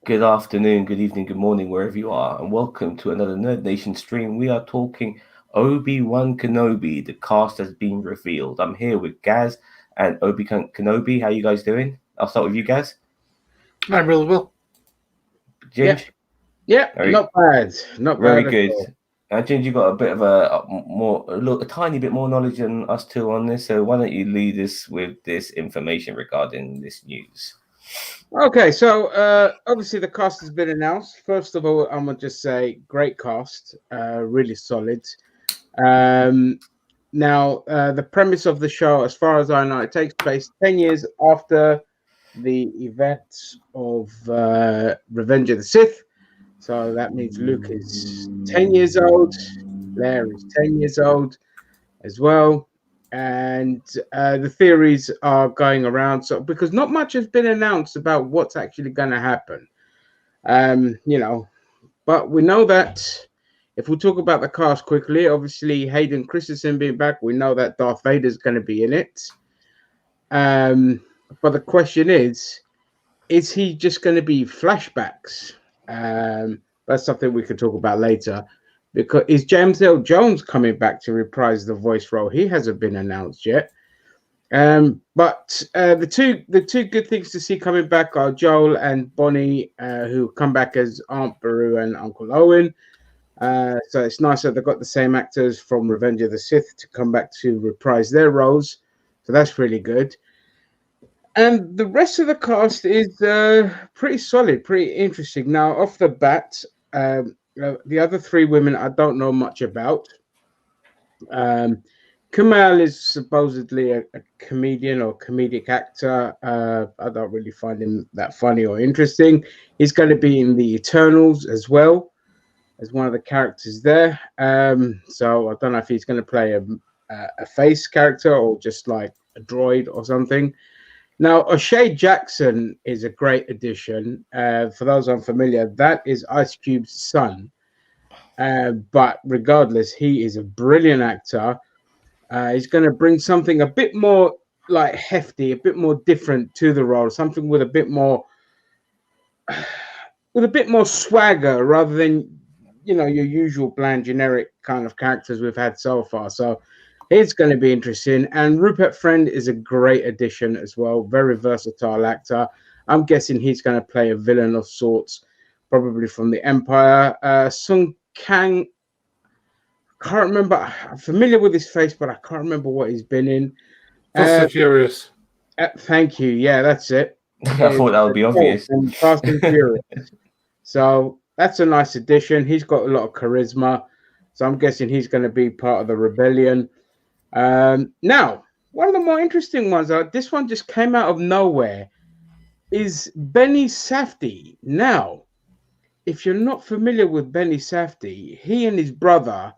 Good afternoon, good evening, good morning, wherever you are, and welcome to another Nerd Nation stream. We are talking Obi Wan Kenobi. The cast has been revealed. I'm here with Gaz and Obi Kenobi. How you guys doing? I'll start with you, Gaz. I really will. Yep, Ginge, yep, very, not bad, not very bad at good. all. Ginge, you got a bit of a tiny bit more knowledge than us two on this. So why don't you lead us with this information regarding this news? Okay, so obviously the cast has been announced. First of all, I'm gonna just say great cast, really solid. Um, now, the premise of the show, as far as I know, it takes place 10 years after the events of Revenge of the Sith. So that means Luke is 10 years old, Blair is 10 years old as well. And the theories are going around. So because not much has been announced about what's actually going to happen, you know, but we know that if we talk about the cast quickly, obviously Hayden Christensen being back, we know that Darth Vader is going to be in it. But the question is he just going to be flashbacks? That's something we could talk about later. Because is James L. Jones coming back to reprise the voice role? He hasn't been announced yet. But the two good things to see coming back are Joel and Bonnie, who come back as Aunt Beru and Uncle Owen. So it's nice that they've got the same actors from Revenge of the Sith to come back to reprise their roles. So that's really good. And the rest of the cast is pretty solid, pretty interesting. Now, off the bat, the other three women I don't know much about. Um, Kumail is supposedly a comedian or comedic actor. I don't really find him that funny or interesting. He's going to be in the Eternals as well as one of the characters there. So I don't know if he's going to play a face character or just like a droid or something. Now, O'Shea Jackson is a great addition. For those unfamiliar, that is Ice Cube's son. But regardless, he is a brilliant actor. He's going to bring something a bit more like hefty, a bit more different to the role, something with a bit more swagger rather than your usual bland generic kind of characters we've had so far. So it's going to be interesting. And Rupert Friend is a great addition as well, very versatile actor. I'm guessing he's going to play a villain of sorts, probably from the Empire. Sung Kang, can't remember. I'm familiar with his face, but I can't remember what he's been in. Fast and Furious. Thank you. Yeah, that's it. I thought that would be obvious. And Fast and Furious. So that's a nice addition. He's got a lot of charisma. So I'm guessing he's going to be part of the rebellion. Now, one of the more interesting ones, this one just came out of nowhere, is Benny Safdie. Now, if you're not familiar with Benny Safdie, he and his brother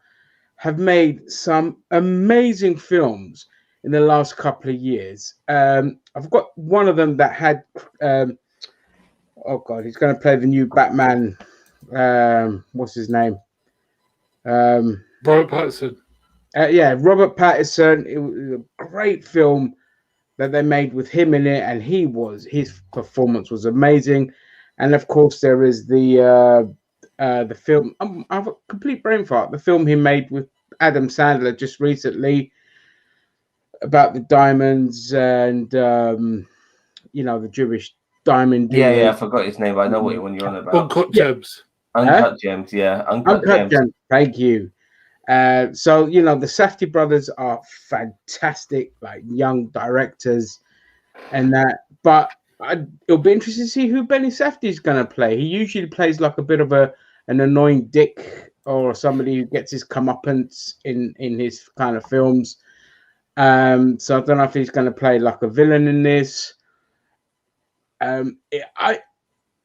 have made some amazing films in the last couple of years. I've got one of them that had, oh God, he's going to play the new Batman. What's his name? Robert Pattinson. Yeah, Robert Pattinson. It was a great film that they made with him in it, and his performance was amazing. And of course, there is the film. I have a complete brain fart. The film he made with Adam Sandler just recently about the diamonds and the Jewish diamond dealers. Yeah, I forgot his name, but I know what one you're on about. Uncut Yeah. Gems. Uncut Gems, yeah. Uncut Gems. Gems. Thank you. So the Safdie brothers are fantastic, like young directors, and that. But it'll be interesting to see who Benny Safdie is going to play. He usually plays like a bit of an annoying dick or somebody who gets his comeuppance in his kind of films. So I don't know if he's going to play like a villain in this.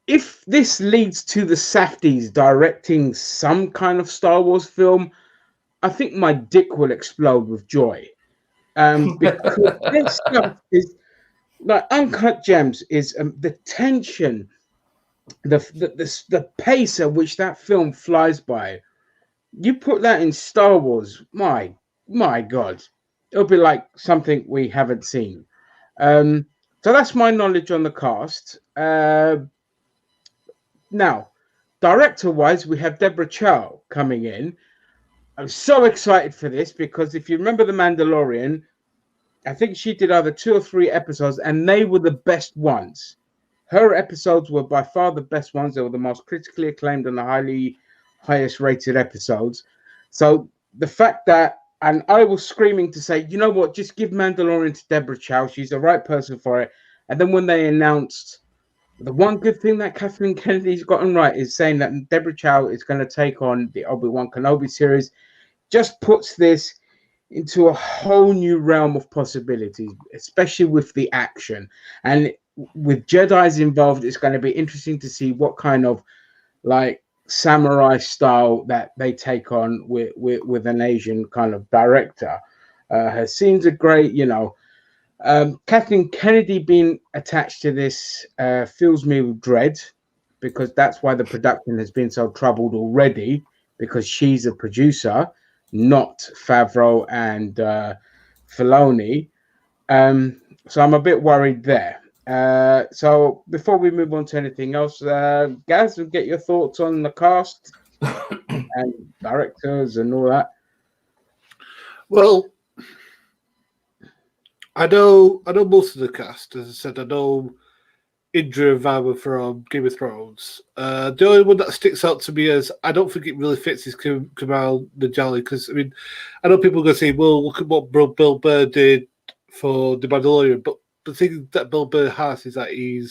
If this leads to the Safdies directing some kind of Star Wars film, I think my dick will explode with joy. Because this stuff is like Uncut Gems is the tension, the pace at which that film flies by. You put that in Star Wars, my God, it'll be like something we haven't seen. So that's my knowledge on the cast. Now, director-wise, we have Deborah Chow coming in. I'm so excited for this because if you remember The Mandalorian, I think she did either 2 or 3 episodes, and they were the best ones. Her episodes were by far the best ones. They were the most critically acclaimed and the highest rated episodes. So the fact that, and I was screaming to say, you know what, just give Mandalorian to Deborah Chow. She's the right person for it. And then when they announced, the one good thing that Kathleen Kennedy's gotten right is saying that Deborah Chow is going to take on the Obi Wan Kenobi series, just puts this into a whole new realm of possibilities, especially with the action. And with Jedi's involved, it's going to be interesting to see what kind of like samurai style that they take on with an Asian kind of director. Her scenes are great, you know. Kathleen Kennedy being attached to this fills me with dread, because that's why the production has been so troubled already, because she's a producer, not Favreau and Filoni. So I'm a bit worried there. So before we move on to anything else, Gaz, we'll get your thoughts on the cast and directors and all that. Well, I know most of the cast. As I said, I know Indra Varma from Game of Thrones. The only one that sticks out to me is I don't think it really fits is Kamal Najali, because I mean, I know people are going to say, well, look at what Bill Burr did for The Mandalorian, but the thing that Bill Burr has is that he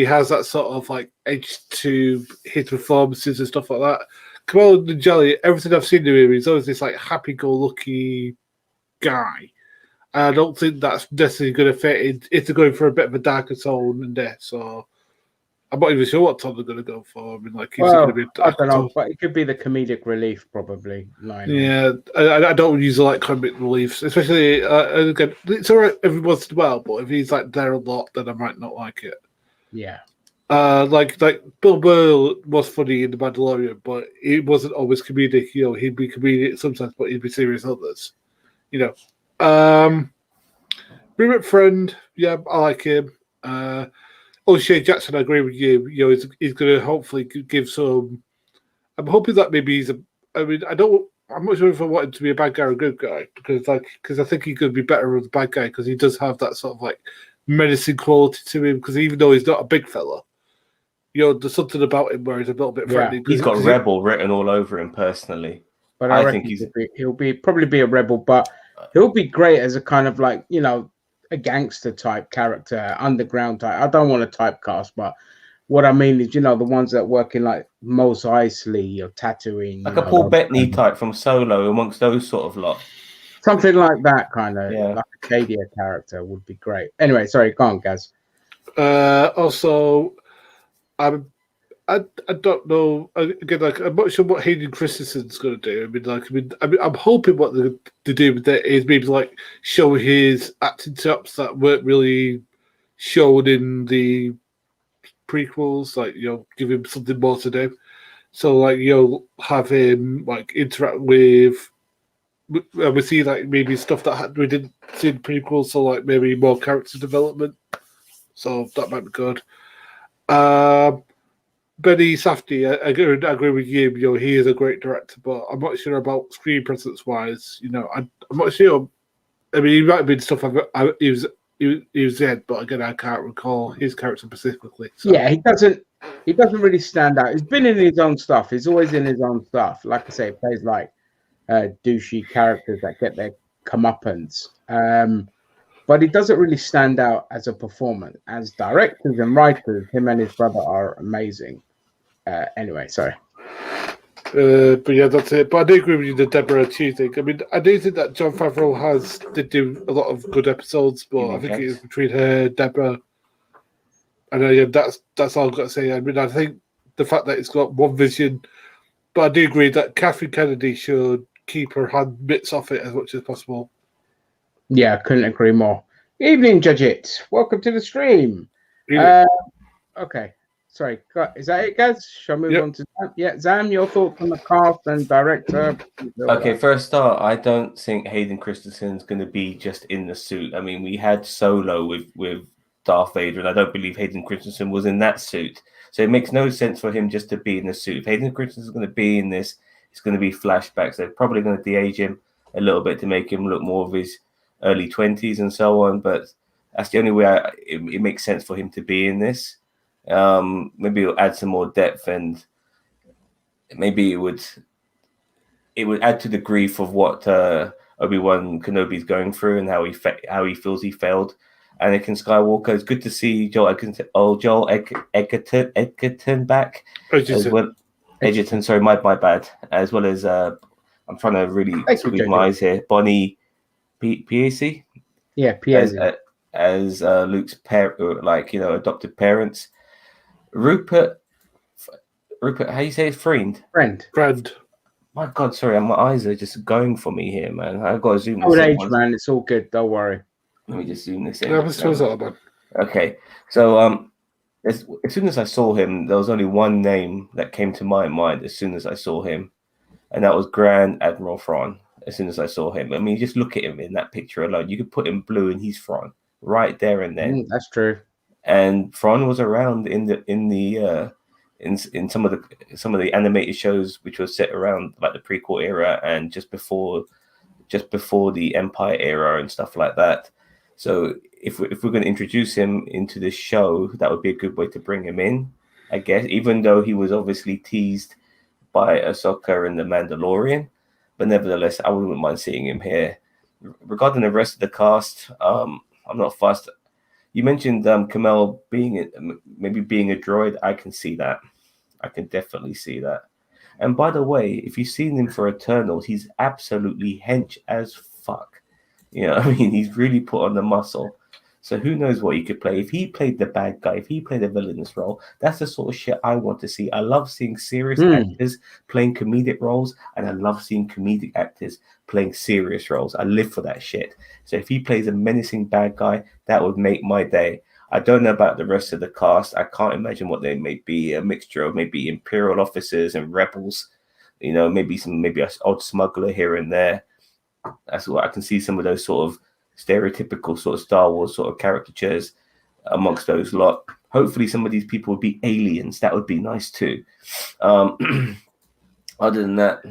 has that sort of like edge to his performances and stuff like that. Kamal Najali, everything I've seen of him, he's always this like happy-go-lucky guy. I don't think that's necessarily going to fit if they're going for a bit of a darker tone and death. So I'm not even sure what tone they're going to go for. I mean, like, Well, going to be I don't know, but it could be the comedic relief, probably. Yeah, I don't usually like comic reliefs, especially again. It's alright every once in a while, but if he's like there a lot, then I might not like it. Yeah. Like Bill Burr was funny in The Mandalorian, but he wasn't always comedic. You know, he'd be comedic sometimes, but he'd be serious others. You know. Remake friend, yeah, I like him. O'Shea Jackson, I agree with you. You know, he's going to hopefully give some. I'm hoping that maybe he's a. I mean, I'm not sure if I want him to be a bad guy or a good guy, because I think he could be better as a bad guy, because he does have that sort of like menacing quality to him. Because even though he's not a big fella, you know, there's something about him where he's a little bit threatening. He's got rebel written all over him personally. But I think he'll probably be a rebel, but he'll be great as a kind of like, you know, a gangster type character, underground type. I don't want to typecast, but what I mean is, you know, the ones that work in like Mos Eisley or Tatooine, like a Paul Bettany type from Solo, amongst those sort of lot. Something like that kind of, like a Cadia character would be great. Anyway, sorry, go on, Gaz. Also, I don't know. Again, like, I'm not sure what Hayden Christensen's going to do. I mean, I'm hoping what they do with that is maybe like show his acting chops that weren't really shown in the prequels. Like, you know, give him something more to do. So, like, you know, have him like interact with. We see like maybe stuff that we didn't see in prequels. So, like, maybe more character development. So that might be good. Benny Safdie, I agree with you. You know, he is a great director, but I'm not sure about screen presence wise. You know, I'm not sure. I mean, he might have been stuff he was in, but again, I can't recall his character specifically. So. Yeah, he doesn't really stand out. He's been in his own stuff. He's always in his own stuff. Like I say, he plays like douchey characters that get their comeuppance. But he doesn't really stand out as a performer. As directors and writers, him and his brother are amazing. Anyway, sorry. But yeah, that's it. But I do agree with you, the Deborah Chew thing. I mean, I do think that Jon Favreau did do a lot of good episodes, but I think it is between her, Deborah, and that's all I've got to say. I mean, I think the fact that it's got one vision, but I do agree that Kathleen Kennedy should keep her hand bits off it as much as possible. Yeah, I couldn't agree more. Evening, Judge It. Welcome to the stream. Okay. Sorry, is that it, guys? Shall I move on to Zam? Yeah, Zam, your thoughts on the cast and director? Okay, first start, I don't think Hayden Christensen's going to be just in the suit. I mean, we had Solo with Darth Vader, and I don't believe Hayden Christensen was in that suit. So it makes no sense for him just to be in the suit. If Hayden Christensen is going to be in this, it's going to be flashbacks. They're probably going to de-age him a little bit to make him look more of his early 20s and so on. But that's the only way it makes sense for him to be in this. Maybe it'll add some more depth, and maybe it would add to the grief of what Obi Wan Kenobi is going through and how he feels he failed. Anakin Skywalker. It's good to see Joel Edgerton back. Edgerton, sorry, my bad. As well as I'm trying to really squeeze my eyes here. Bonnie Piesse. Yeah, Piesse. As Luke's adopted parents. Rupert, how you say it? Friend. My God, sorry, my eyes are just going for me here, man. I've got to zoom. Old age, man. It's all good. Don't worry. Let me just zoom this in. Okay, so as soon as I saw him, there was only one name that came to my mind as soon as I saw him, and that was Grand Admiral Thrawn. As soon as I saw him, I mean, just look at him in that picture alone. You could put him blue, and he's Thrawn right there and then. That's true. And Thrawn was around in some of the animated shows which was set around like the prequel era and just before the Empire era and stuff like that. So if we're going to introduce him into this show, that would be a good way to bring him in, I guess, even though he was obviously teased by Ahsoka and the Mandalorian. But nevertheless, I wouldn't mind seeing him here. Regarding the rest of the cast, I'm not fussed. You mentioned Kamel being a droid. I can see that. I can definitely see that. And by the way, if you've seen him for Eternals, he's absolutely hench as fuck. He's really put on the muscle. So who knows what he could play. If he played the bad guy, if he played a villainous role, that's the sort of shit I want to see. I love seeing serious actors playing comedic roles, and I love seeing comedic actors playing serious roles. I live for that shit. So if he plays a menacing bad guy, that would make my day. I don't know about the rest of the cast. I can't imagine what they may be. A mixture of maybe Imperial officers and rebels. Maybe an odd smuggler here and there. That's what I can see. Some of those sort of stereotypical sort of Star Wars sort of caricatures amongst those lot. Hopefully some of these people would be aliens. That would be nice too. Other than that,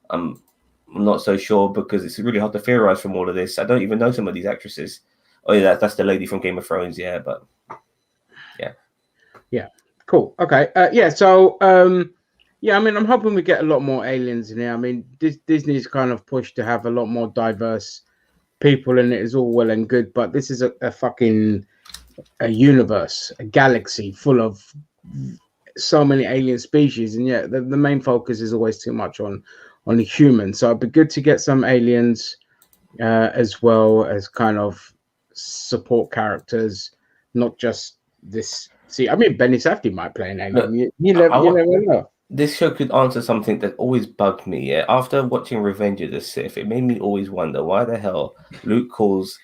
I'm not so sure because it's really hard to theorize from all of this. I don't even know some of these actresses. Oh yeah, that's the lady from Game of Thrones. Yeah, but yeah. Cool. Okay. So I mean, I'm hoping we get a lot more aliens in here. I mean, Disney's kind of pushed to have a lot more diverse people in it. Is all well and good, but this is a fucking universe, a galaxy full of so many alien species, and yet the main focus is always too much on the human. So it'd be good to get some aliens as well as kind of support characters, not just this. See, I mean, Benny Safdie might play an alien. You never know. This show could answer something that always bugged me. Yeah? After watching Revenge of the Sith, it made me always wonder why the hell Luke calls,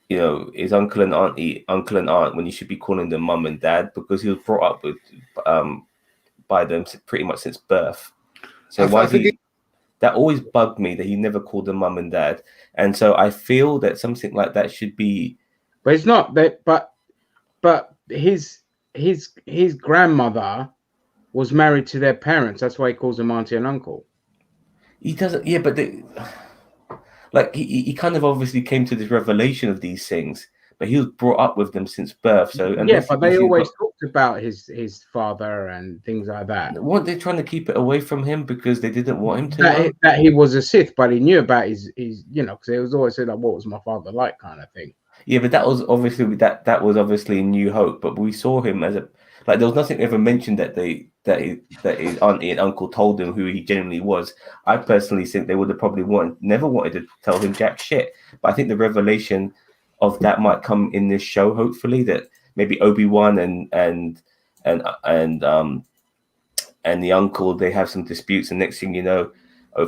his uncle and auntie uncle and aunt when you should be calling them mum and dad, because he was brought up with by them pretty much since birth. So that always bugged me that he never called them mum and dad, and so I feel that something like that should be. But it's not that. But his grandmother was married to their parents. That's why he calls them auntie and uncle. He doesn't. Yeah, but he kind of obviously came to this revelation of these things, but he was brought up with them since birth. So but they always talked about his father and things like that. Weren't they trying to keep it away from him because they didn't want him to know that he was a Sith, but he knew about his because it was always said like, what was my father like, kind of thing. Yeah, but that was obviously New Hope. But we saw him as there was nothing ever mentioned that his auntie and uncle told him who he genuinely was. I personally think they would have probably never wanted to tell him jack shit. But I think the revelation of that might come in this show. Hopefully, that maybe Obi Wan and the uncle, they have some disputes, and next thing you know,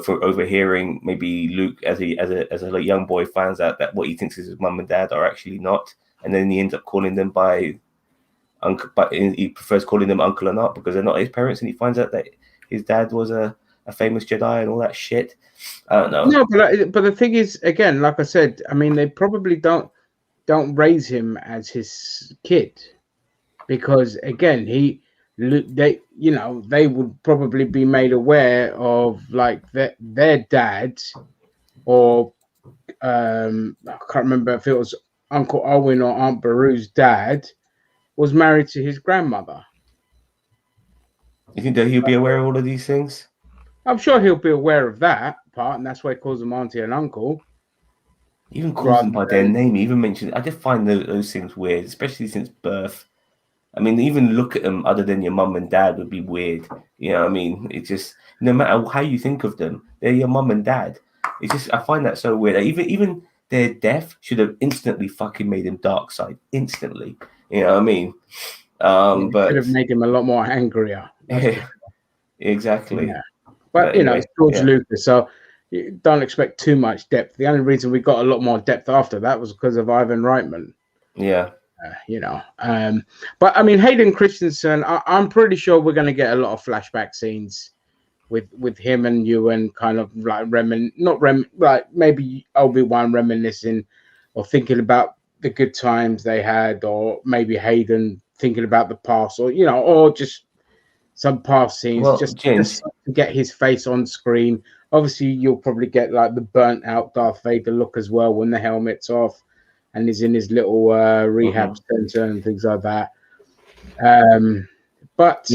for overhearing, maybe Luke as a young boy finds out that what he thinks is his mum and dad are actually not, and then he ends up calling them by uncle, but he prefers calling them uncle and aunt because they're not his parents, and he finds out that his dad was a famous Jedi and all that shit. I don't know. No, but the thing is, again, like I said, I mean, they probably don't don't raise him as his kid, because again, they would probably be made aware of like their dad, or I can't remember if it was Uncle Owen or Aunt Beru's dad was married to his grandmother. You think that he'll be aware of all of these things? I'm sure he'll be aware of that part, and that's why he calls them auntie and uncle. He even calls them by their name. He even mentions. I just find those things weird, especially since birth. I mean, even look at them other than your mum and dad would be weird. You know what I mean? It's just, no matter how you think of them, they're your mum and dad. It's just, I find that so weird. Even their death should have instantly fucking made him dark side. Instantly. You know what I mean? But should have made him a lot more angrier. Yeah, exactly. Yeah. But anyway, it's George Lucas, so you don't expect too much depth. The only reason we got a lot more depth after that was because of Ivan Reitman. Yeah. But I mean, Hayden Christensen, I'm pretty sure we're going to get a lot of flashback scenes with him and Ewan, kind of like like maybe Obi Wan reminiscing or thinking about the good times they had, or maybe Hayden thinking about the past, or just some past scenes, just to get his face on screen. Obviously, you'll probably get like the burnt out Darth Vader look as well when the helmet's off and he's in his little rehab center and things like that. But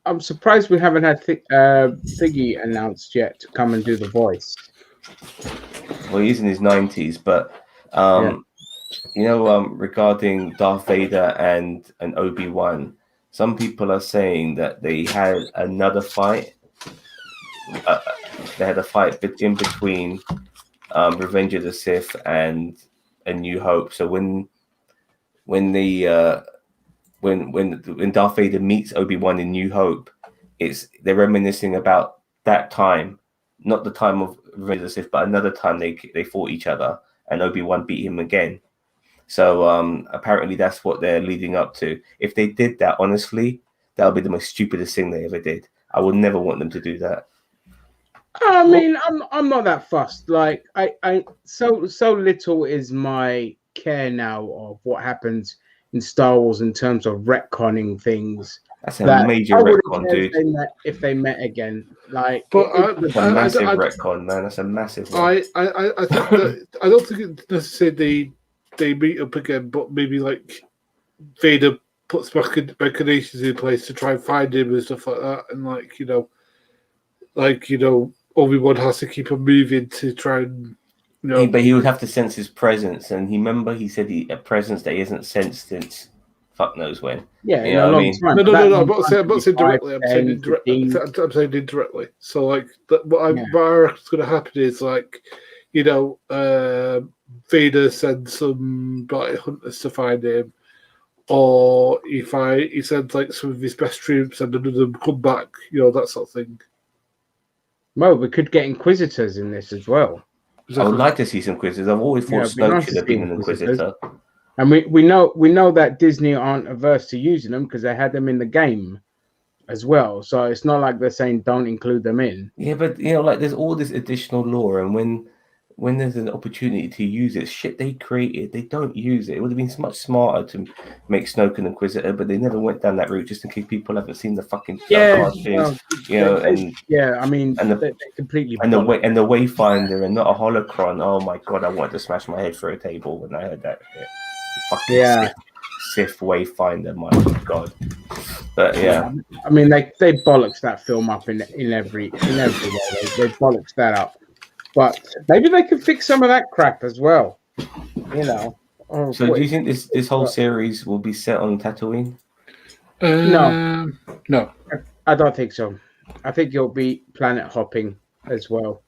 I'm surprised we haven't had Figgy announced yet to come and do the voice. Well, he's in his 90s, but regarding Darth Vader and Obi Wan, some people are saying that they had another fight. They had a fight in between Revenge of the Sith and A New Hope. So when Darth Vader meets Obi-Wan in New Hope, they're reminiscing about that time, not the time of Revenge of the Sith, but another time they fought each other and Obi-Wan beat him again. So apparently that's what they're leading up to. If they did that, honestly, that would be the most stupidest thing they ever did. I would never want them to do that. I mean, I'm not that fussed. Like so little is my care now of what happens in Star Wars in terms of retconning things. That's a major retcon, dude. If they met again, like, it's a massive retcon, man. That's a massive one. I think that I don't think it's necessarily they meet up again, but maybe like Vader puts machinations in place to try and find him and stuff like that, and Obi-Wan has to keep him moving to try and, But he would have to sense his presence, and he said a presence that he hasn't sensed since fuck knows when. Yeah, you know what I mean? No. I'm not saying directly. I'm saying indirectly. So like, what I reckon is going to happen is Vader sends some bounty hunters to find him, or he sends like some of his best troops and none of them come back. That sort of thing. Well, we could get Inquisitors in this as well. I would like to see some Inquisitors. I've always thought Snoke should have been an Inquisitor. And we know that Disney aren't averse to using them because they had them in the game as well. So it's not like they're saying don't include them in. Yeah, but there's all this additional lore, and when there's an opportunity to use it, shit they created, they don't use it. It would have been much smarter to make Snoke an Inquisitor, but they never went down that route just in case people haven't seen the fucking cartoons. I mean, they completely and the Wayfinder and not a holocron. Oh my god, I wanted to smash my head through a table when I heard that. Fucking Sith Wayfinder, my god. But yeah, I mean they bollocks that film up in every way. They bollocks that up. But maybe they could fix some of that crap as well. So do you think this whole series will be set on Tatooine? No. I don't think so. I think it'll be planet hopping as well.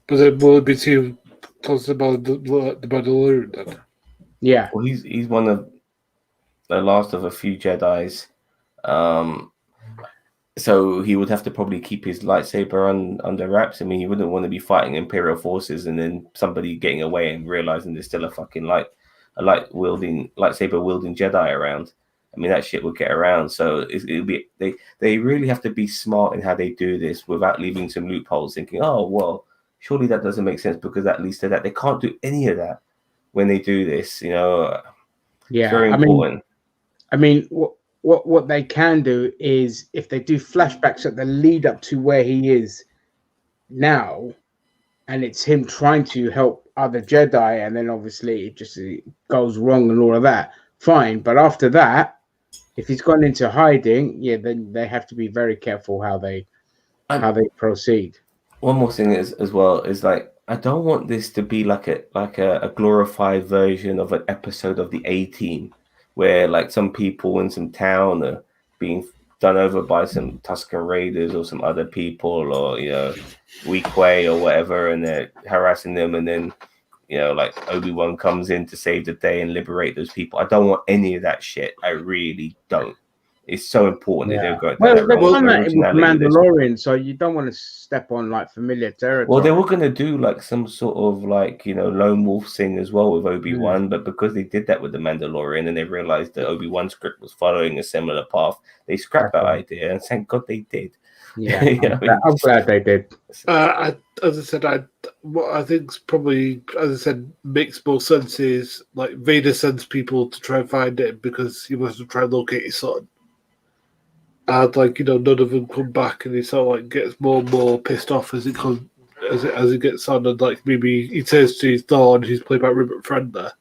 But then will it be too close about the Mandalorian then? Yeah. Well, he's one of the last of a few Jedis. So he would have to probably keep his lightsaber under wraps. I mean, he wouldn't want to be fighting Imperial forces and then somebody getting away and realizing there's still a fucking lightsaber wielding Jedi around. I mean, that shit would get around. So it'll be they really have to be smart in how they do this without leaving some loopholes. Thinking, oh well, surely that doesn't make sense because that leads to that. They can't do any of that. when they do this. You know, Yeah, it's very important. I mean, what they can do is if they do flashbacks at the lead up to where he is now, and it's him trying to help other Jedi, and then obviously it goes wrong and all of that. Fine, but after that, if he's gone into hiding, yeah, then they have to be very careful how they proceed. One more thing is as well is like I don't want this to be like a glorified version of an episode of the A-Team, where like some people in some town are being done over by some Tusken Raiders or some other people, or Weequay or whatever, and they're harassing them, and then like Obi-Wan comes in to save the day and liberate those people. I don't want any of that shit. I really don't. It's so important that they've got well, that they've done that with originality. Mandalorian, so you don't want to step on like familiar territory. Well, they were going to do like some sort of like, lone wolf thing as well with Obi-Wan, but because they did that with the Mandalorian and they realized that Obi-Wan's script was following a similar path, they scrapped that idea, and thank God they did. Yeah, I'm glad they did. As I said, what I think's probably, as I said, makes more sense is like Vader sends people to try and find him because he wants to try and locate his son. And none of them come back, and he sort of like gets more and more pissed off as it gets on, and like maybe he turns to his Thorn, who's played by Rupert Friend there.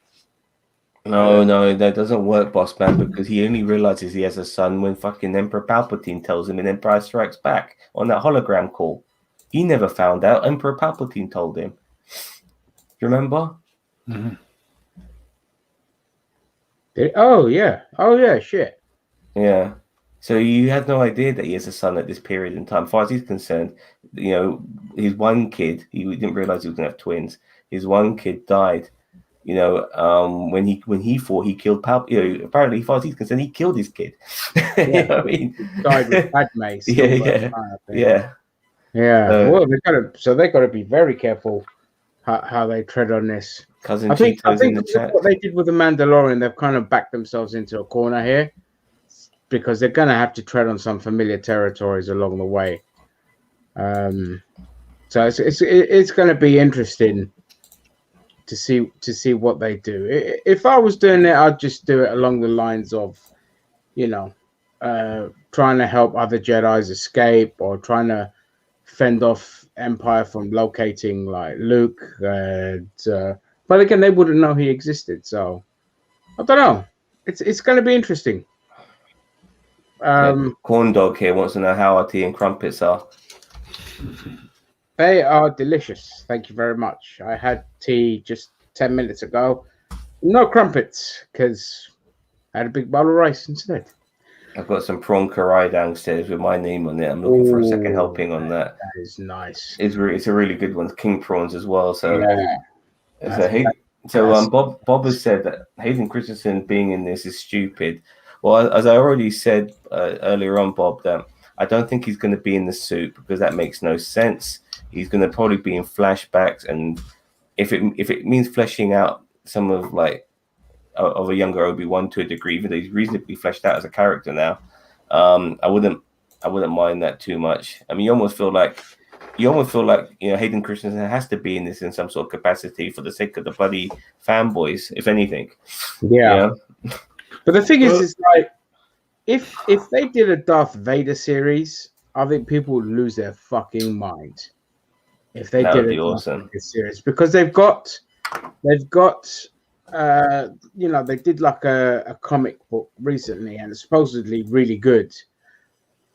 No, that doesn't work, boss man, because he only realizes he has a son when fucking Emperor Palpatine tells him in Empire Strikes Back on that hologram call. He never found out. Emperor Palpatine told him. You remember? Mm-hmm. Oh yeah, shit. Yeah. So you had no idea that he has a son at this period in time. As far as he's concerned, his one kid, he didn't realize he was going to have twins. His one kid died, when he thought he killed Palpatine. Apparently, as far as he's concerned, he killed his kid. Yeah. You know what I mean? He died with Padme. Yeah. Well, they got to be very careful how they tread on this. Cousin I think in the chat. What they did with the Mandalorian, they've kind of backed themselves into a corner here, because they're going to have to tread on some familiar territories along the way. So it's going to be interesting to see what they do. If I was doing it, I'd just do it along the lines of, trying to help other Jedis escape, or trying to fend off Empire from locating like Luke. But again, they wouldn't know he existed, so I don't know. It's going to be interesting. Corn Dog here wants to know how our tea and crumpets are. They are delicious. Thank you very much. I had tea just 10 minutes ago. No crumpets, because I had a big bowl of rice instead. I've got some prawn karai downstairs with my name on it. I'm looking for a second helping on that. That is nice. It's a really good one. King prawns as well. So, yeah. Bob has said that Hayden Christensen being in this is stupid. Well, as I already said earlier on, Bob, that I don't think he's going to be in the suit, because that makes no sense. He's going to probably be in flashbacks, and if it means fleshing out some of a younger Obi-Wan to a degree, even though he's reasonably fleshed out as a character now, I wouldn't mind that too much. I mean, you almost feel like Hayden Christensen has to be in this in some sort of capacity for the sake of the bloody fanboys, if anything. Yeah. But the thing is like, if they did a Darth Vader series, I think people would lose their fucking mind. If they did a Darth Vader series, because they've got they did like a comic book recently, and it's supposedly really good.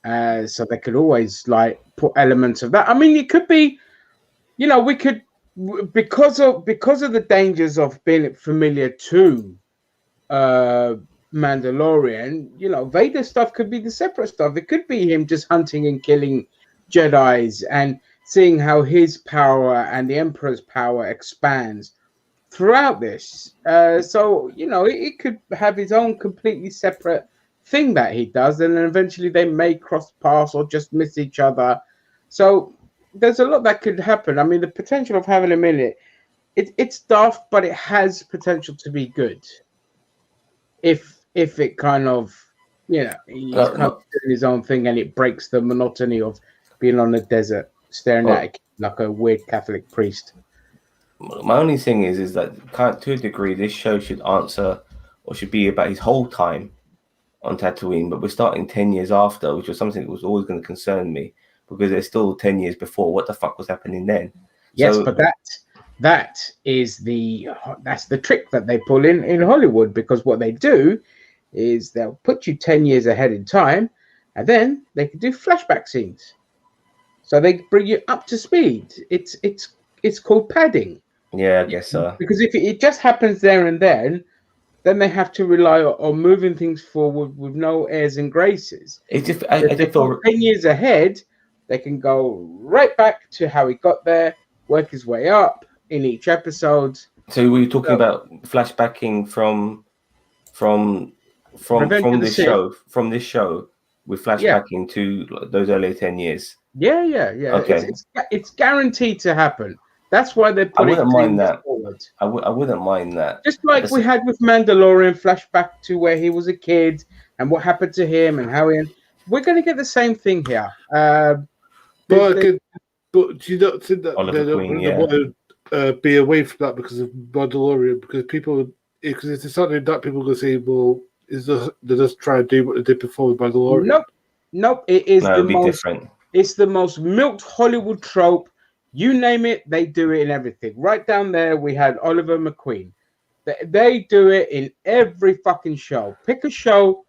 So they could always like put elements of that. I mean, it could be, we could, because of the dangers of being familiar to Mandalorian, Vader stuff could be the separate stuff. It could be him just hunting and killing Jedis and seeing how his power and the Emperor's power expands throughout this. So it could have his own completely separate thing that he does, and then eventually they may cross paths or just miss each other. So there's a lot that could happen. I mean, the potential of having him in it's daft, but it has potential to be good. If it kind of, he's kind of doing his own thing, and it breaks the monotony of being on the desert staring at it like a weird Catholic priest. My only thing is that to a degree, this show should answer or should be about his whole time on Tatooine, but we're starting 10 years after, which was something that was always going to concern me because there's still 10 years before. What the fuck was happening then? Yes, So, but that's the trick that they pull in Hollywood, because what they do is they'll put you 10 years ahead in time, and then they can do flashback scenes. So they bring you up to speed. It's called padding. yeah, I guess so. Because if it just happens there and then they have to rely on moving things forward with no airs and graces. It's just, If they go 10 years ahead, they can go right back to how he got there, work his way up in each episode. So we were talking about flashbacking from this show with flashbacking to those earlier 10 years. Yeah. Okay. It's guaranteed to happen. That's why they put I wouldn't mind that. forward. I wouldn't mind that. Just like we had with Mandalorian, flashback to where he was a kid and what happened to him and how we're going to get the same thing here. But do you not think that Oliver they Queen, don't want to be away from that because of Mandalorian? Because if they start doing that, people are going to say, well, they just try to do what they did before with Mandalorian. Nope. It is different. It's the most milked Hollywood trope. You name it, they do it in everything. Right down there, we had Oliver McQueen. They do it in every fucking show. Pick a show,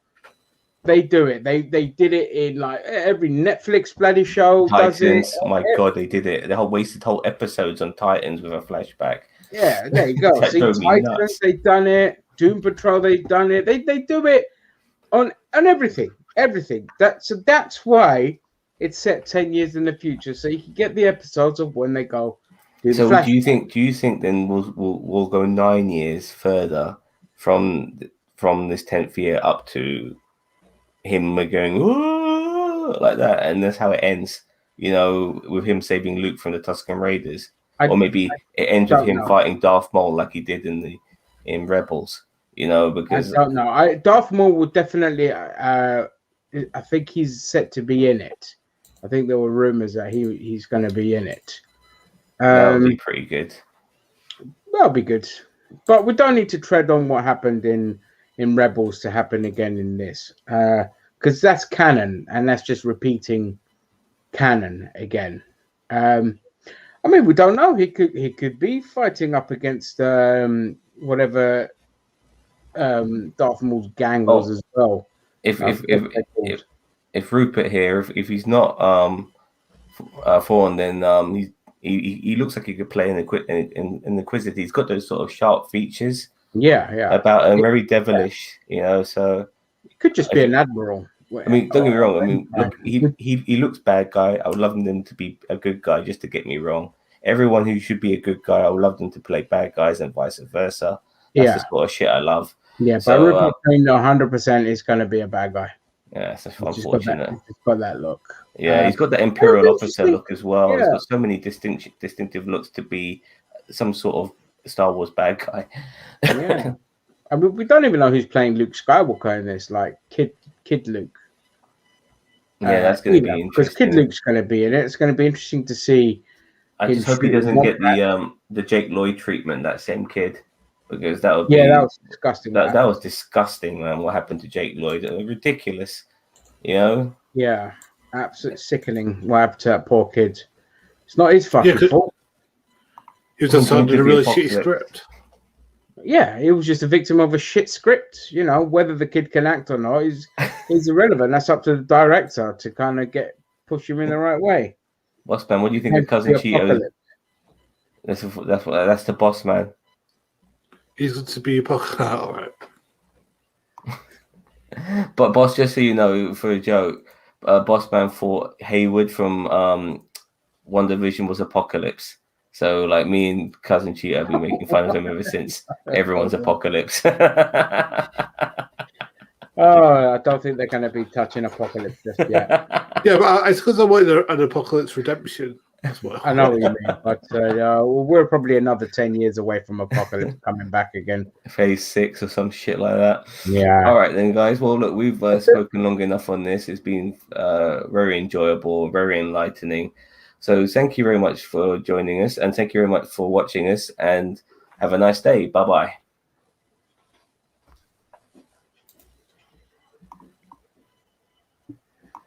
they do it. They did it in like every Netflix bloody show. Titans, my God, they did it. They wasted whole episodes on Titans with a flashback. Yeah, there you go. See, Titans, they've done it. Doom Patrol, they've done it. They do it on everything. That's why it's set 10 years in the future, so you can get the episodes of when they go. So do you think then we'll go 9 years further from this 10th year up to him going like that, and that's how it ends? With him saving Luke from the Tusken Raiders, or maybe it ends with him fighting Darth Maul like he did in Rebels. Because I don't know. Darth Maul would definitely. I think he's set to be in it. I think there were rumors that he's going to be in it. That'll be pretty good. That'll be good, but we don't need to tread on what happened in Rebels to happen again in this, because that's canon, and that's just repeating canon again. I mean, we don't know. He could be fighting up against whatever Darth Maul's gang was as well. If Rupert here, if he's not Thrawn, then he looks like he could play in Inquisitor. He's got those sort of sharp features. Yeah. About very devilish, So it could just be an admiral. I mean, don't get me wrong. I mean, look, he looks bad guy. I would love them to be a good guy. Just to get me wrong, everyone who should be a good guy, I would love them to play bad guys and vice versa. That's the sort of shit I love. Yeah, but Rupert Green 100% is going to be a bad guy. Yeah, it's unfortunate. He's got that look. Yeah, he's got the Imperial officer look as well. Yeah. He's got so many distinctive looks to be some sort of Star Wars bad guy. Yeah, I mean, we don't even know who's playing Luke Skywalker in this, like Kid Luke. Yeah, that's going to be interesting. Because Kid Luke's going to be in it. It's going to be interesting to see. I just hope he doesn't get the Jake Lloyd treatment, that same kid. Because that would that was disgusting. That was disgusting, man. What happened to Jake Lloyd? Ridiculous, Yeah, absolutely sickening. What happened to that poor kid? It's not his fucking fault. He was just under a really shitty script. Yeah, he was just a victim of a shit script. Whether the kid can act or not is irrelevant. That's up to the director to kind of push him in the right way. Boss man, what do you think of Cousin Cheeto? That's the boss man. He's going to be all right. But boss, just so you know, for a joke, boss man thought Haywood from One Division was Apocalypse. So like me and Cousin Cheeto have been making fun of him ever since. Everyone's Apocalypse. I don't think they're going to be touching Apocalypse just yet. Yeah, but it's because I wanted an Apocalypse Redemption. I know what you mean, but we're probably another 10 years away from Apocalypse coming back again. Phase 6 or some shit like that. Yeah. All right then, guys. Well, look, we've spoken long enough on this. It's been very enjoyable, very enlightening. So thank you very much for joining us, and thank you very much for watching us, and have a nice day. Bye-bye.